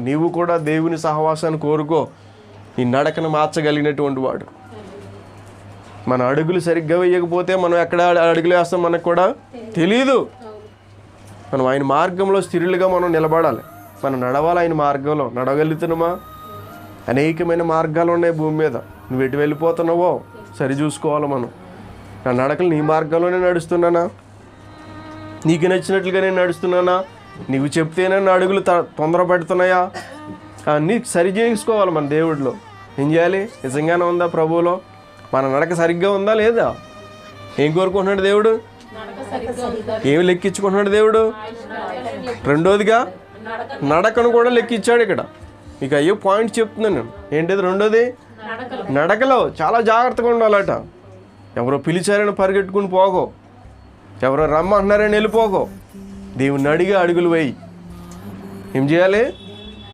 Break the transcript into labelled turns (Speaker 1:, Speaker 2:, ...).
Speaker 1: నీవు కూడా దేవుని సహవాసాన్ని కోరుకో. నీ నడకను మార్చగలిగినటువంటి వాడు. మన అడుగులు సరిగ్గా వేయకపోతే మనం ఎక్కడ అడుగులు వేస్తాం మనకు కూడా తెలీదు. మనం ఆయన మార్గంలో స్థిరులుగా మనం నిలబడాలి. మనం నడవాలి ఆయన మార్గంలో. నడవగలుగుతున్నామా? అనేకమైన మార్గాలు ఉన్నాయి భూమి మీద. నువ్వు ఎటు వెళ్ళిపోతున్నావో సరి చూసుకోవాలి మనం. నా నడకలు నీ మార్గంలోనే నడుస్తున్నానా? నీకు నచ్చినట్లుగా నేను నడుస్తున్నానా? నీవు చెప్తేనే నా అడుగులు తొందర పెడుతున్నాయా? అన్నీ సరి చేసుకోవాలి మన దేవుడిలో. ఏం చేయాలి? నిజంగానే ఉందా ప్రభువులో? మన నడక సరిగ్గా ఉందా లేదా? ఏం కోరుకుంటున్నాడు దేవుడు? ఏమి లెక్కించుకుంటున్నాడు దేవుడు? రెండోదిగా నడకను కూడా లెక్కించాడు ఇక్కడ. ఇక అయ్యో పాయింట్ చెప్తున్నాను నేను. ఏంటిది రెండోది? నడకలో చాలా జాగ్రత్తగా ఉండాలట. ఎవరో పిలిచారని పరిగెట్టుకుని పోగో, ఎవరో రమ్మంటున్నారని వెళ్ళిపోగో. దేవుని అడిగి అడుగులు వేయి. ఏం చేయాలి?